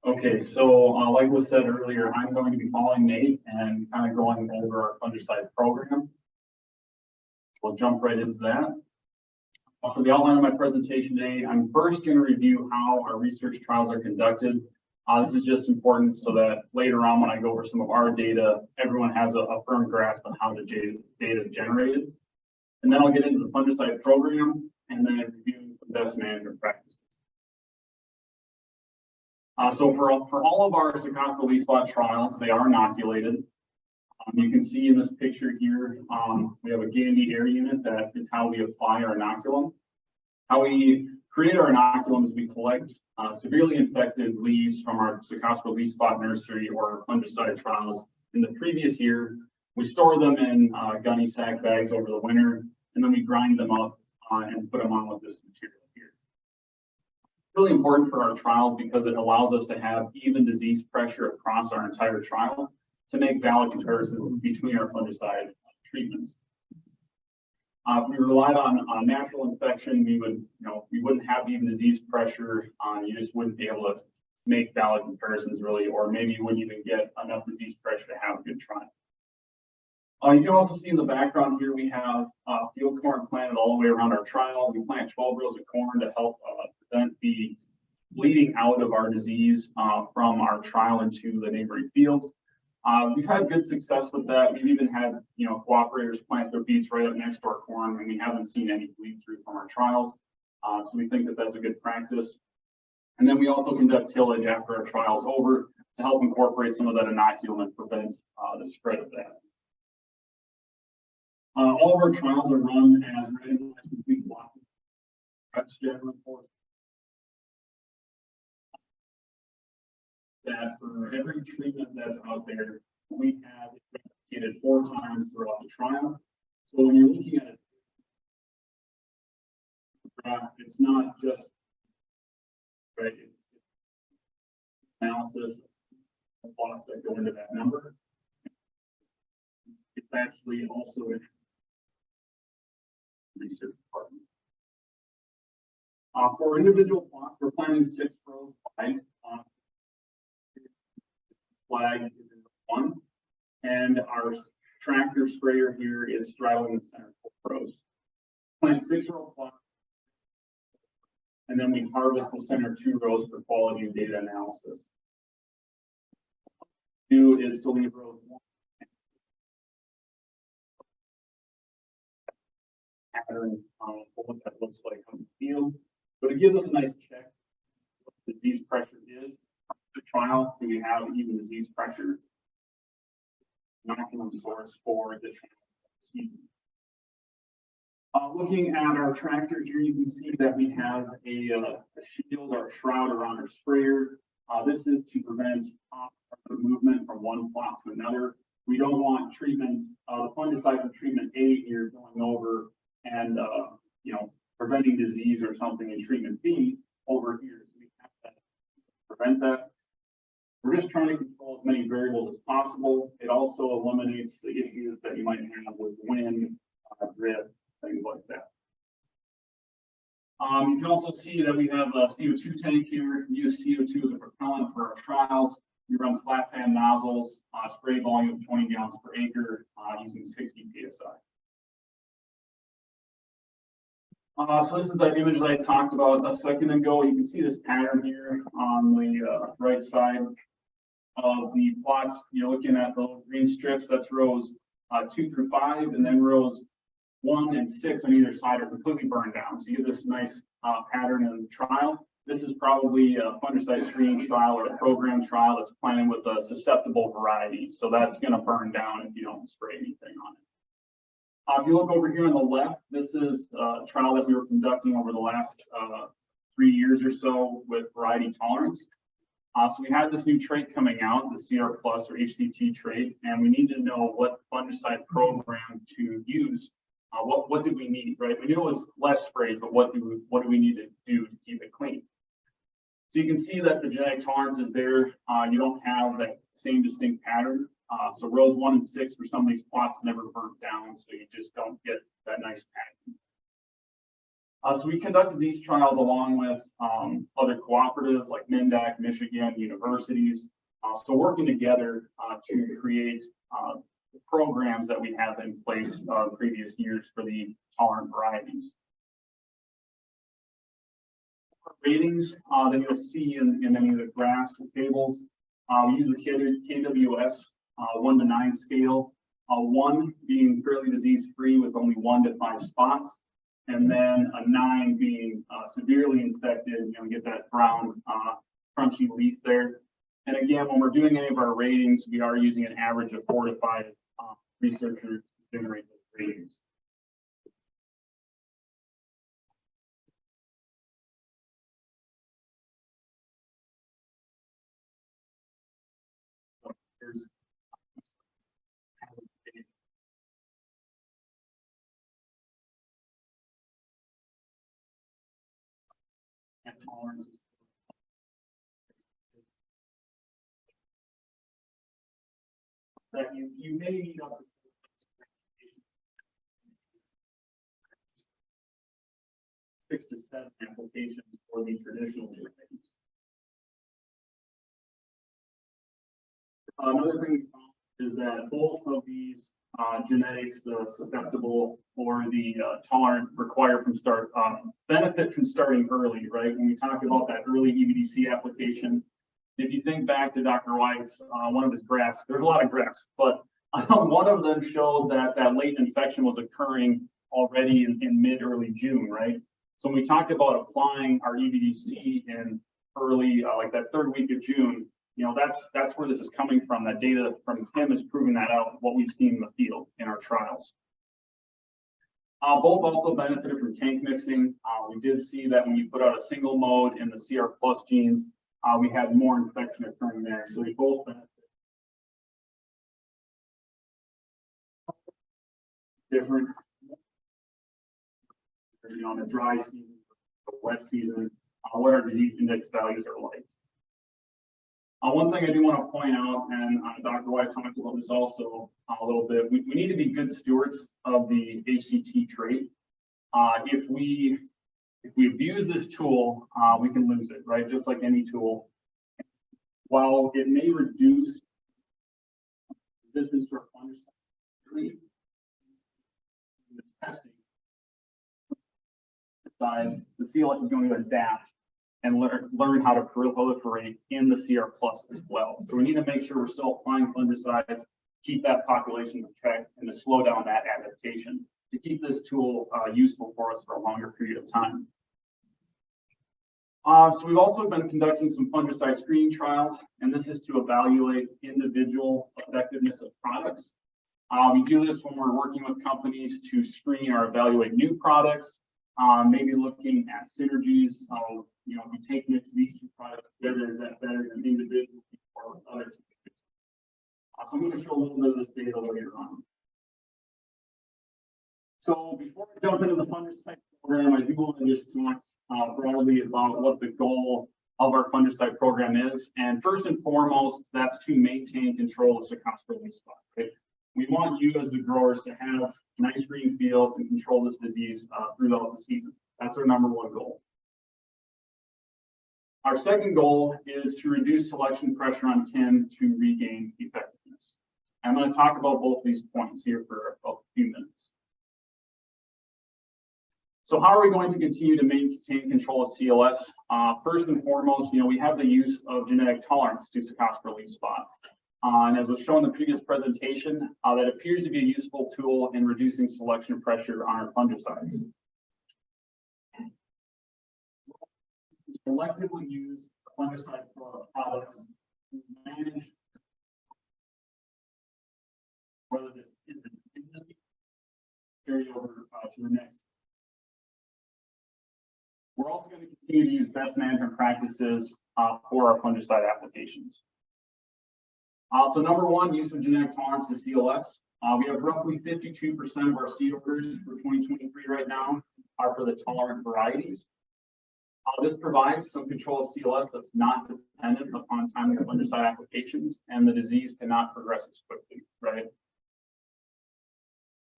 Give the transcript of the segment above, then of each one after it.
Okay, so like was said earlier, I'm going to be following Nate and kind of going over our fungicide program. We'll jump right into that. For the outline of my presentation today, I'm first going to review how our research trials are conducted. This is just important so that later on when I go over some of our data, everyone has a firm grasp on how the data is generated. And then I'll get into the fungicide program and then review some best management practices. So for all of our Secaucus leaf spot trials, they are inoculated. You can see in this picture here, we have a Gandy air unit. That is how we apply our inoculum. How we create our inoculum is we collect severely infected leaves from our Secaucus leaf spot nursery or fungicide trials in the previous year. We store them in gunny sack bags over the winter, and then we grind them up and put them on with this material here. It's really important for our trials because it allows us to have even disease pressure across our entire trial to make valid comparisons between our fungicide treatments. If we relied on natural infection, we wouldn't have even disease pressure. You just wouldn't be able to make valid comparisons really, or maybe you wouldn't even get enough disease pressure to have a good trial. You can also see in the background here, we have field corn planted all the way around our trial. We plant 12 rows of corn to help prevent the bleeding out of our disease from our trial into the neighboring fields. We've had good success with that. We've even had, cooperators plant their beets right up next to our corn, and we haven't seen any bleed through from our trials. So we think that that's a good practice. And then we also conduct tillage after our trial's over to help incorporate some of that inoculum and prevent the spread of that. All of our trials are run as randomized complete blocking. That's generally for that for every treatment that's out there, we have it 4 times throughout the trial. So when you're looking at it, it's not just right. It's analysis of plots that go into that number. It's actually also in research department. For individual plots, we're planting 6 rows wide. Flag is in 1, and our tractor sprayer here is straddling the center 4 rows. Plant 6-row plots, and then we harvest the center 2 rows for quality and data analysis. Do is to leave rows 1 pattern what that looks like on the field, but it gives us a nice check what the disease pressure is. The trial, do we have even disease pressure? Inoculum source for the season. Looking at our tractor here, you can see that we have a shield or a shroud around our sprayer. This is to prevent movement from one plot to another. We don't want treatment, the fungicide from treatment A here going over and preventing disease or something in treatment B over here. So we have to prevent that. We're just trying to control as many variables as possible. It also eliminates the issues that you might have with wind, drift, things like that. You can also see that we have a CO2 tank here. We use CO2 as a propellant for our trials. We run flat fan nozzles, spray volume of 20 gallons per acre using 60 psi. So this is that image that I talked about a second ago. You can see this pattern here on the right side of the plots. You're looking at the little green strips. That's rows 2 through 5, and then rows 1 and 6 on either side are completely burned down. So you get this nice pattern in the trial. This is probably a fungicide screening trial or a program trial that's planted with a susceptible variety. So that's going to burn down if you don't spray anything on it. If you look over here on the left, this is a trial that we were conducting over the last 3 years or so with variety tolerance. So we had this new trait coming out, the CR Plus or HCT trait, and we needed to know what fungicide program to use. What did we need, right? We knew it was less sprays, but what do we need to do to keep it clean? So you can see that the genetic tolerance is there. You don't have that same distinct pattern. So rows 1 and 6 for some of these plots never burnt down, so you just don't get that nice pattern. So we conducted these trials along with other cooperatives like MNDAC, Michigan, universities. So working together to create programs that we have in place previous years for the tolerant varieties. Ratings that you'll see in any of the graphs and tables. We use the KWS 1 to 9 scale, 1 being fairly disease-free with only 1 to 5 spots, and then a 9 being severely infected. You know, get that brown crunchy leaf there. And again, when we're doing any of our ratings, we are using an average of 4 to 5 researchers to generate those ratings. Here's and tolerances. That you may need up to 6 to 7 applications for the traditional varieties. Another thing is that both of these genetics, the susceptible or the tolerant, require from start benefit from starting early, right? When we talk about that early EBDC application, if you think back to Dr. White's one of his graphs, there's a lot of graphs, but one of them showed that that latent infection was occurring already in mid-early June, right? So when we talked about applying our EBDC in early, like that 3rd week of June, you know, that's where this is coming from. That data from him is proving that out, what we've seen in the field in our trials. Both also benefited from tank mixing. We did see that when you put out a single mode in the CR plus genes, we had more infection occurring there. So we both benefit. Different, you know, on the dry season, the wet season, what our disease index values are like. One thing I do want to point out, and Dr. White talked about this also a little bit, we need to be good stewards of the HCT trait. If we abuse this tool, we can lose it, right? Just like any tool. While it may reduce resistance to our fungicide in this testing, besides the CLS is going to adapt and learn how to proliferate in the CR plus as well. So we need to make sure we're still applying fungicides, keep that population in check, and to slow down that adaptation to keep this tool useful for us for a longer period of time. So we've also been conducting some fungicide screening trials, and this is to evaluate individual effectiveness of products. We do this when we're working with companies to screen or evaluate new products, maybe looking at synergies of, you know, if you take these two products together, is that better than individually or with other two? So I'm going to show a little bit of this data later on. So before I jump into the fungicide program, I do want to just talk broadly about what the goal of our fungicide program is. And first and foremost, that's to maintain control of Sarcospora leaf spot. Right? We want you as the growers to have nice green fields and control this disease throughout the season. That's our #1 goal. Our second goal is to reduce selection pressure on tin to regain effectiveness. I'm going to talk about both these points here for a few minutes. So how are we going to continue to maintain control of CLS? First and foremost, you know, we have the use of genetic tolerance to Sarcospora leaf spot. And as was shown in the previous presentation, that appears to be a useful tool in reducing selection pressure on our fungicides. Selectively use fungicide products to manage whether this is an industry carry over to the next. We're also going to continue to use best management practices for our fungicide applications. So #1, use of genetic tolerance to CLS. We have roughly 52% of our seed acres for 2023 right now are for the tolerant varieties. This provides some control of CLS that's not dependent upon timely fungicide applications, and the disease cannot progress as quickly, right?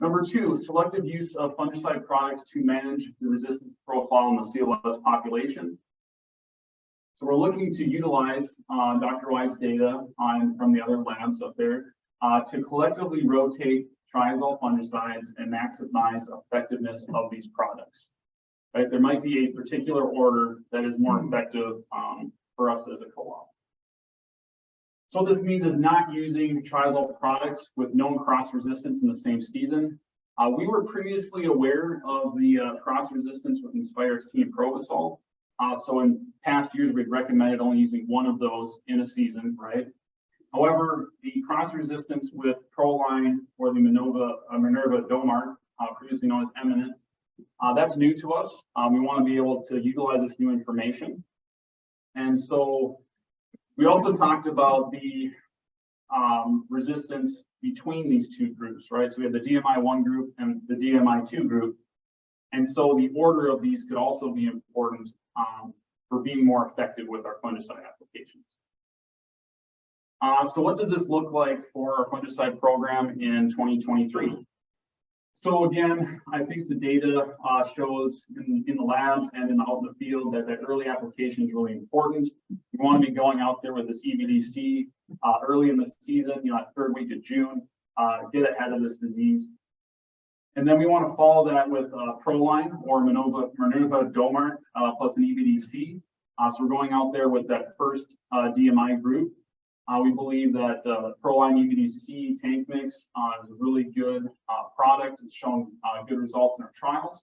Number two, selective use of fungicide products to manage the resistance profile in the CLS population. So we're looking to utilize Dr. White's data from the other labs up there to collectively rotate triazole fungicides and maximize effectiveness of these products. Right? There might be a particular order that is more effective for us as a co-op. So what this means is not using triazole products with known cross resistance in the same season. We were previously aware of the cross resistance with Inspire XT and Provosol. So in past years, we've recommended only using one of those in a season, right? However, the cross resistance with Proline or the Minerva Domart, previously known as Eminent, that's new to us. We want to be able to utilize this new information. And so we also talked about the resistance between these two groups, right? So we have the DMI1 group and the DMI2 group. And so the order of these could also be important for being more effective with our fungicide applications. So what does this look like for our fungicide program in 2023? So again, I think the data shows in the labs and out in the field that early application is really important. We want to be going out there with this EBDC early in the season, that third week of June, get ahead of this disease. And then we want to follow that with Proline or Minerva Domart plus an EBDC. So we're going out there with that first DMI group. We believe that Proline EBDC tank mix is a really good product. It's shown good results in our trials.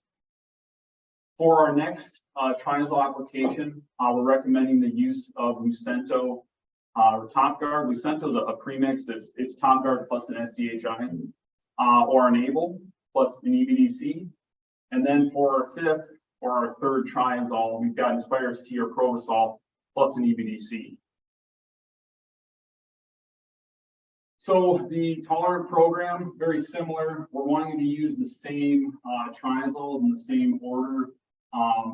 For our next triazole application, we're recommending the use of Lucento or TopGuard. Lucento is a premix. It's TopGuard plus an SDHI or Enable plus an EBDC. And then for our fifth or our third triazole, we've got Inspire XT or Provosol plus an EBDC. So the tolerant program, very similar. We're wanting to use the same triazoles in the same order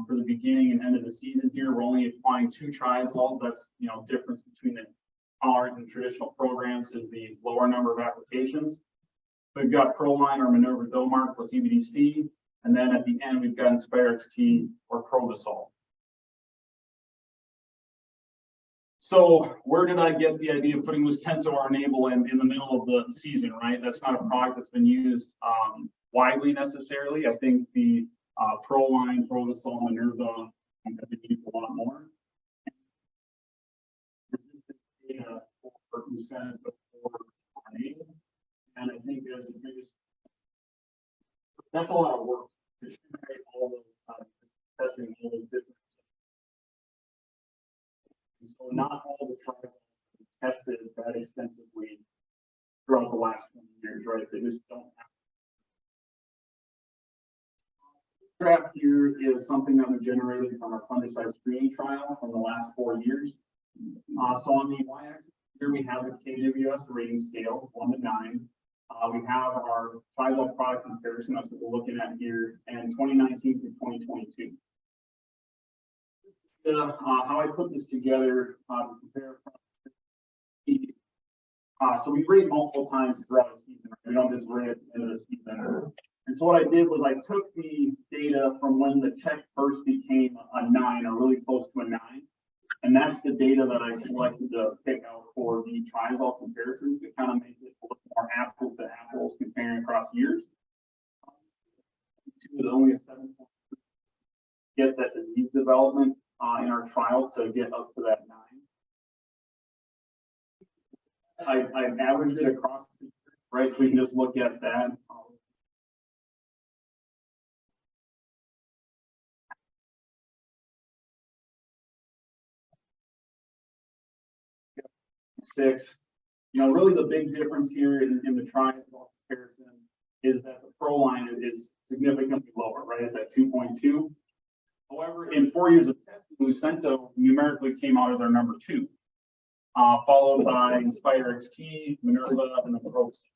for the beginning and end of the season here. We're only applying 2 triazoles. That's, difference between the tolerant and traditional programs is the lower number of applications. We've got Proline or Minerva Domart plus EBDC. And then at the end, we've got Inspire XT or Provosol. So where did I get the idea of putting Lucento or Enable in the middle of the season, right? That's not a product that's been used widely necessarily. I think the Proline, Provosol, Minerva have been used a lot more. Resistance data for Lucento or Enable. And I think as the biggest, that's a lot of work to generate all those testing all those different. So not all the trials have been tested that extensively throughout the last 20 years, right? They just don't have. This graph here is something that we generated from our fungicide screening trial from the last 4 years. So on the y-axis here we have the KWS rating scale, 1 to 9. We have our triazole product comparison, that's what we're looking at here, and 2019 to 2022. How I put this together to compare. So we rate multiple times throughout the season. We don't just rate at the end of the season. And so what I did was I took the data from when the check first became a 9 or really close to a 9. And that's the data that I selected to pick out for the triazole comparisons to kind of make it look more apples to apples comparing across years. With only a 7 get that disease development in our trial to get up to that 9. I've averaged it across the year, right? So we can just look at that. 6. Really the big difference here in the triazole comparison is that the Proline is significantly lower, right, at that 2.2. However, in 4 years of testing, Lucento numerically came out as our number 2, followed by Inspire XT, Minerva, and the Provosol.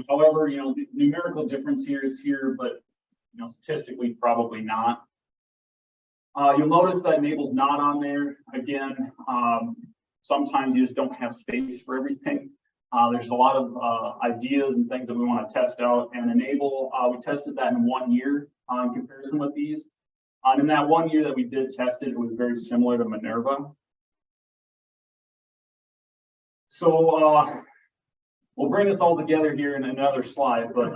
However, the numerical difference here is here, but statistically probably not. You'll notice that Enable's not on there. Again, sometimes you just don't have space for everything. There's a lot of ideas and things that we want to test out and enable. We tested that in 1 year in comparison with these. And in that 1 year that we did test it, it was very similar to Minerva. So we'll bring this all together here in another slide, but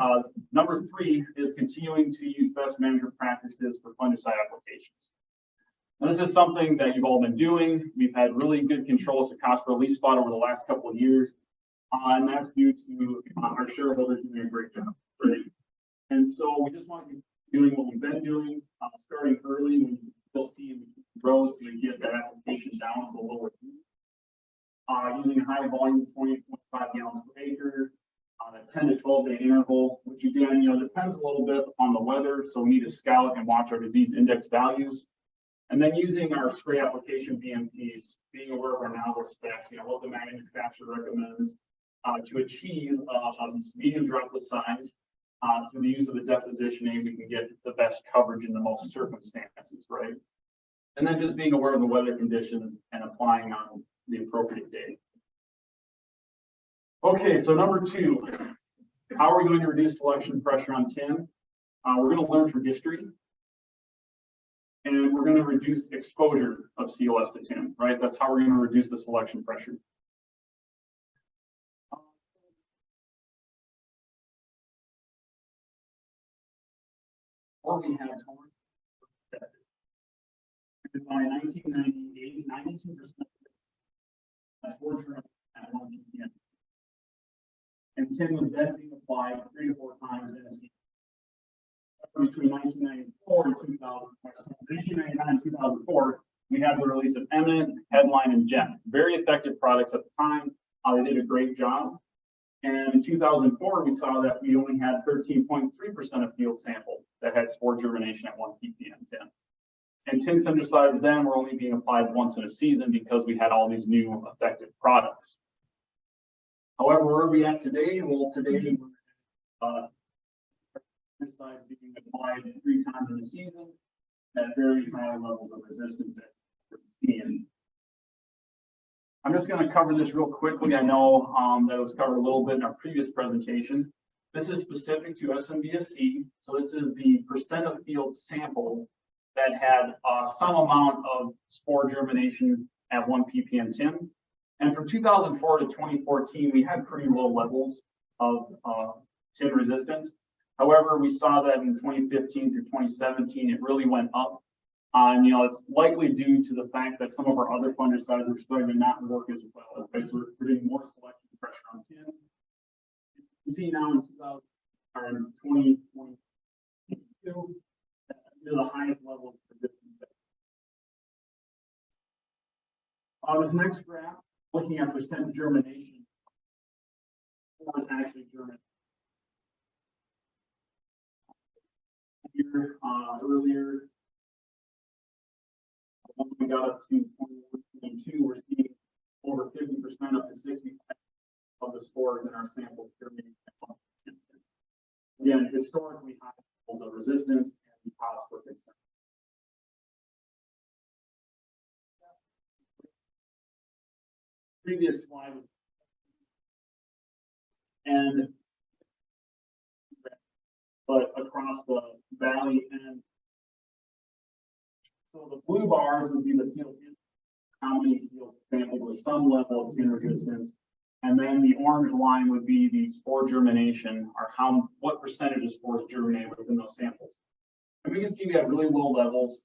number 3 is continuing to use best management practices for fungicide applications. Now, this is something that you've all been doing. We've had really good controls of Cercospora leaf spot over the last couple of years, and that's due to our shareholders doing a great job. Right? And so we just want to be doing what we've been doing, starting early when you still see rows so we get that application down to the lower. Using a high volume, 20 to 25 gallons per acre on a 10 to 12 day interval, which again, depends a little bit on the weather. So we need to scout and watch our disease index values. And then using our spray application BMPs, being aware of our nozzle specs, what the manufacturer recommends to achieve a medium droplet size. Through the use of the depositioning, we can get the best coverage in the most circumstances, right? And then just being aware of the weather conditions and applying on the appropriate day. Okay, so number 2, how are we going to reduce selection pressure on tin? We're going to learn from history, and we're going to reduce exposure of CLS to tin, right? That's how we're going to reduce the selection pressure. Or we had and by 1998, 92% spore at 1 ppm. And tin was then being applied 3 to 4 times in a season. Between 1994 and 1999 and 2004, we had the release of Eminent, Headline, and Gem. Very effective products at the time. They did a great job. And in 2004, we saw that we only had 13.3% of field sample that had spore germination at 1 ppm tin. And tin fungicides then were only being applied once in a season because we had all these new effective products. However, where are we at today? Well, today, fungicides being applied 3 times in a season at very high levels of resistance that we're seeing. I'm just going to cover this real quickly. I know that it was covered a little bit in our previous presentation. This is specific to SMBSC. So this is the percent of field sample that had some amount of spore germination at 1 ppm tin. And from 2004 to 2014, we had pretty low levels of tin resistance. However, we saw that in 2015 through 2017, it really went up. And it's likely due to the fact that some of our other fungicides are starting to not work as well. Okay, so we're putting more selection pressure on tin. You can see now in 2022, these are the highest levels of resistance. This next graph, looking at percent germination, or is actually germinating. Here, earlier, once we got up to 2022, we're seeing over 50% up to 60% of the spores in our sample germinating. Again, historically high levels of resistance and cause for concern. Previous slide was, but across the valley and so the blue bars would be the field, how many fields sampled with some level of tin resistance, and then the orange line would be the spore germination, or what percentage of spores germinate within those samples. And we can see we have really low levels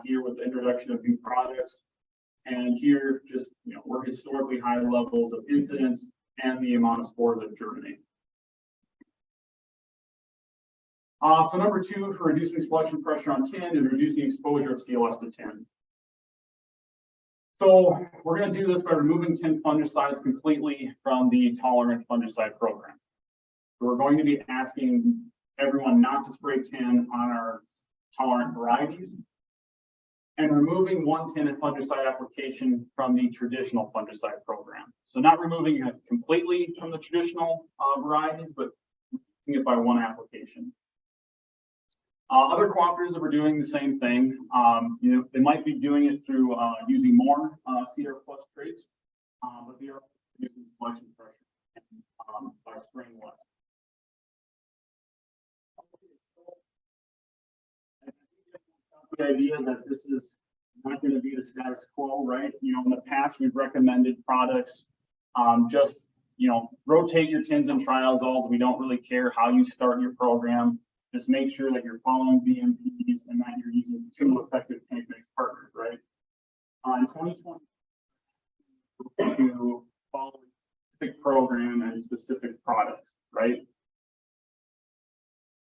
here with the introduction of new products, and here just we're historically high levels of incidence and the amount of spores that germinate. So number 2 for reducing selection pressure on tin is reducing exposure of CLS to tin. So we're going to do this by removing tin fungicides completely from the tolerant fungicide program. So we're going to be asking everyone not to spray tin on our tolerant varieties and removing 1 tin fungicide application from the traditional fungicide program. So not removing it completely from the traditional varieties, but removing it by 1 application. Other cooperatives that were doing the same thing, they might be doing it through using more CR plus traits, but they are reducing selection pressure and by spraying less. The idea that this is not going to be the status quo, right? You know, in the past, we've recommended products, just, you know, rotate your tins and triazoles. We don't really care how you start your program. Just make sure that you're following BMPs and that you're using 2 effective tank mix partners, right? In 2020, to follow a specific program and specific products, right?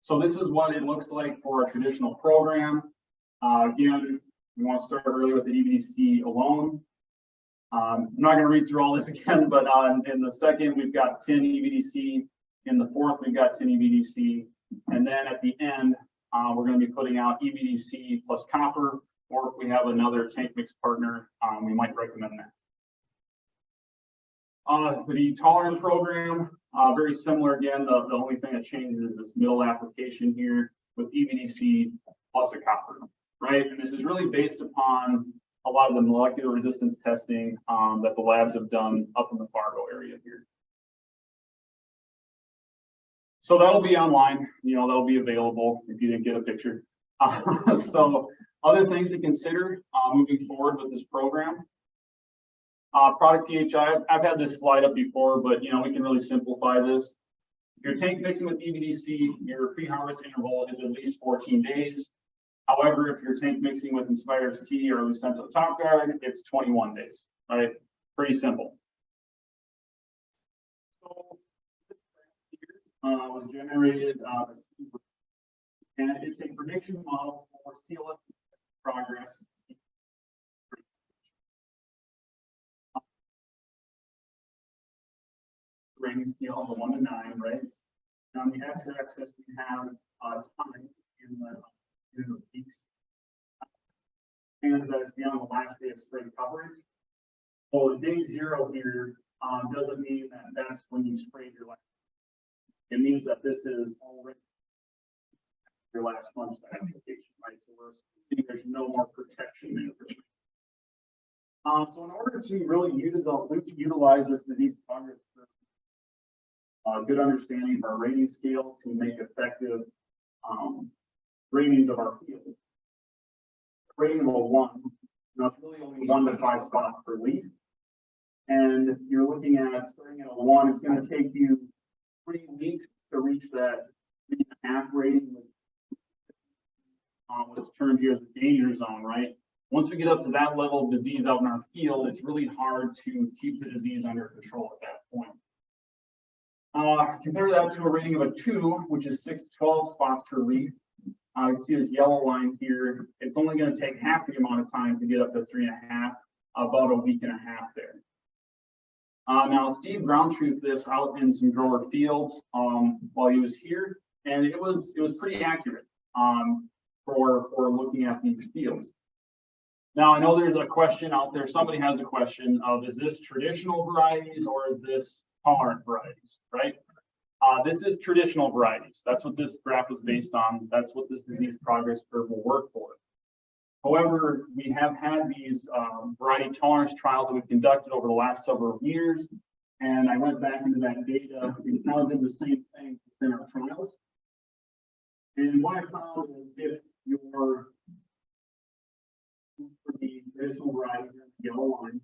So this is what it looks like for a traditional program. Again, we want to start early with the EBDC alone. I'm not going to read through all this again, but in the second, we've got 10 EBDC. In the fourth, we've got 10 EBDC. And then at the end, we're going to be putting out EBDC plus copper, or if we have another tank mix partner, we might recommend that. The tolerant program, very similar again. The only thing that changes is this middle application here with EBDC plus a copper, right? And this is really based upon a lot of the molecular resistance testing that the labs have done up in the Fargo area here. So that'll be online, you know, that'll be available if you didn't get a picture. So other things to consider moving forward with this program. Product PHI, I've had this slide up before, but you know, we can really simplify this. If you're tank mixing with EBDC, your pre-harvest interval is at least 14 days. However, if you're tank mixing with Inspire T or Lucento Top Guard, it's 21 days, right? Pretty simple. So this here was generated, and it's a prediction model for CLS progress. Rating scale of 1 to 9, right? And on the x-axis, we have time in the peaks. And that is beyond the last day of spray coverage. Well, day 0 here doesn't mean that that's when you sprayed your last. It means that this is already your last fungicide application, right? So we're assuming there's no more protection there. So in order to really utilize this disease progress curve, good understanding of our rating scale to make effective ratings of our field. Rating of a 1, now it's really only 1 to 5 spots per leaf. And you're looking at starting at a 1, it's going to take you 3 weeks to reach that 3.5 rating with what's termed here as the danger zone, right? Once we get up to that level of disease out in our field, it's really hard to keep the disease under control at that point. Compare that to a rating of a 2, which is 6 to 12 spots per leaf. You can see this yellow line here. It's only going to take half the amount of time to get up to 3.5, about a week and a half there. Now, Steve ground truthed this out in some grower fields while he was here, and it was pretty accurate for looking at these fields. Now, I know there's a question out there. Somebody has a question of, is this traditional varieties or is this tolerant varieties, right? This is traditional varieties. That's what this graph was based on. That's what this disease progress curve will work for. However, we have had these variety tolerance trials that we've conducted over the last several years, and I went back into that data and kind of did the same thing within our trials. And what I found is if you're for the traditional variety, the yellow line,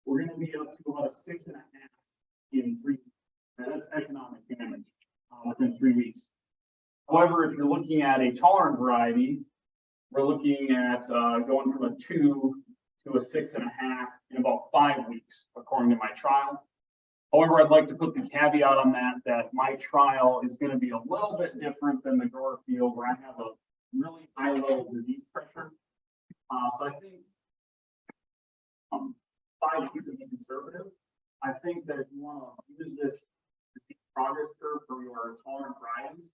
we're going to be up to about a 6.5 in 3 weeks. Now, that's economic damage within 3 weeks. However, if you're looking at a tolerant variety, we're looking at going from a 2 to a 6.5 in about 5 weeks, according to my trial. However, I'd like to put the caveat on that my trial is going to be a little bit different than the grower field where I have a really high level of disease pressure. So I think 5 weeks would be conservative. I think that if you want to use this progress curve for your tolerant varieties,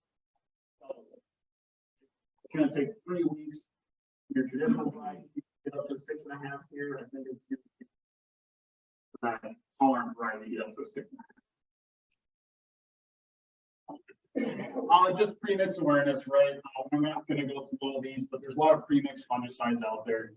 it's going to take 3 weeks. Your traditional variety, get up to 6.5 here. I think it's that tolerant variety get up to a 6.5. Just premix awareness, right? I'm not going to go through all these, but there's a lot of premix fungicides out there.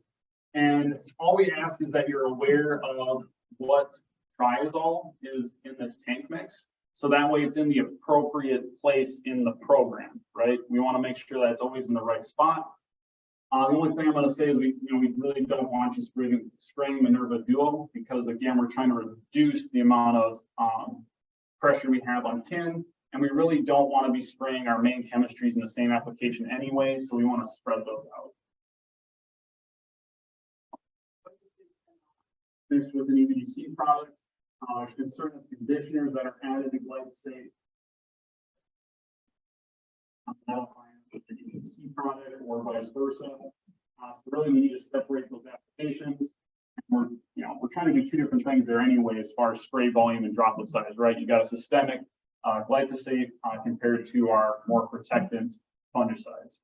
And all we ask is that you're aware of what triazole is in this tank mix. So that way it's in the appropriate place in the program, right? We want to make sure that it's always in the right spot. The only thing I'm going to say is we really don't want you spraying Minerva Duo because again, we're trying to reduce the amount of pressure we have on tin, and we really don't want to be spraying our main chemistries in the same application anyway, so we want to spread those out. Mixed with an EBDC product, there's certain conditioners that are added to glyphosate. With the EBDC product or vice versa. So really, we need to separate those applications. We're trying to do two different things there anyway, as far as spray volume and droplet size, right? You got a systemic glyphosate compared to our more protectant fungicides.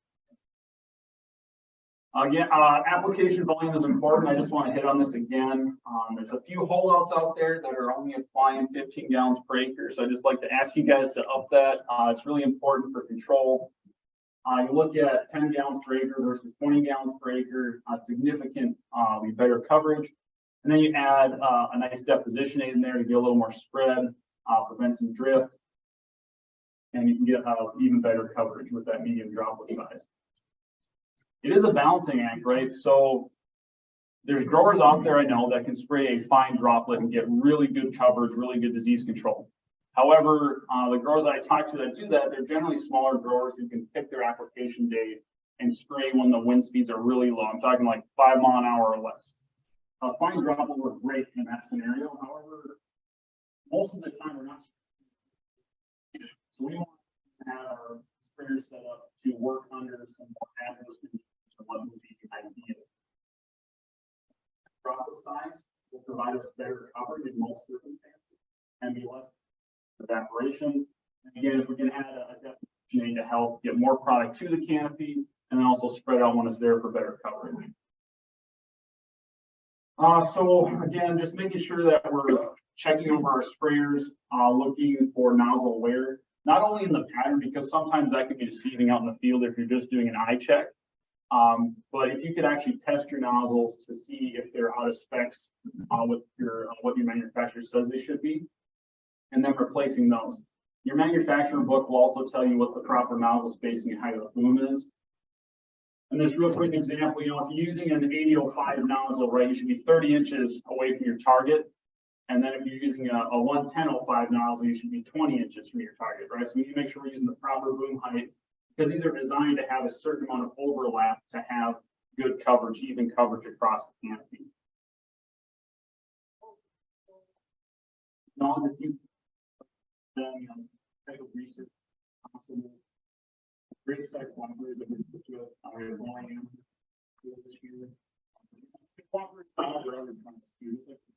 Again, application volume is important. I just want to hit on this again. There's a few holdouts out there that are only applying 15 gallons per acre. So I just like to ask you guys to up that. It's really important for control. You look at 10 gallons per acre versus 20 gallons per acre, significantly better coverage. And then you add a nice deposition aid in there to get a little more spread, prevent some drift, and you can get even better coverage with that medium droplet size. It is a balancing act, right? So there's growers out there I know that can spray a fine droplet and get really good coverage, really good disease control. However, the growers I talk to that do that, they're generally smaller growers who can pick their application date and spray when the wind speeds are really low. I'm talking like 5 miles an hour or less. Fine droplet work great in that scenario. However, most of the time we're not. So we want to have our sprayers set up to work under some more adverse conditions than what would be ideal. Droplet size will provide us better coverage in most circumstances and be less evaporation. And again, if we can add a deposition aid to help get more product to the canopy and then also spread out when it's there for better coverage. So again, just making sure that we're checking over our sprayers, looking for nozzle wear, not only in the pattern, because sometimes that can be deceiving out in the field if you're just doing an eye check. But if you could actually test your nozzles to see if they're out of specs with what your manufacturer says they should be, and then replacing those. Your manufacturer book will also tell you what the proper nozzle spacing and height of the boom is. And this real quick example, if you're using an 8005 nozzle, right, you should be 30 inches away from your target. And then if you're using a 11005 nozzle, you should be 20 inches from your target, right? So we need to make sure we're using the proper boom height because these are designed to have a certain amount of overlap to have good coverage, even coverage across the canopy. Now, if you type of research possible. Great site collaborators that we put to it. We're volume this year.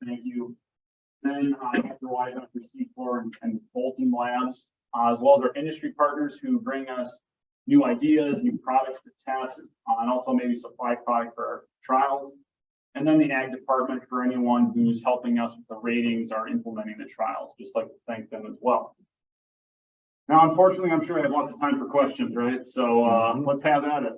Thank you. Then Dr. White, Dr. C4, and Bolton Labs, as well as our industry partners who bring us new ideas, new products to test, and also maybe supply product for our trials. And then the ag department for anyone who's helping us with the ratings or implementing the trials. Just like to thank them as well. Now, unfortunately, I'm sure I have lots of time for questions, right? So let's have at it.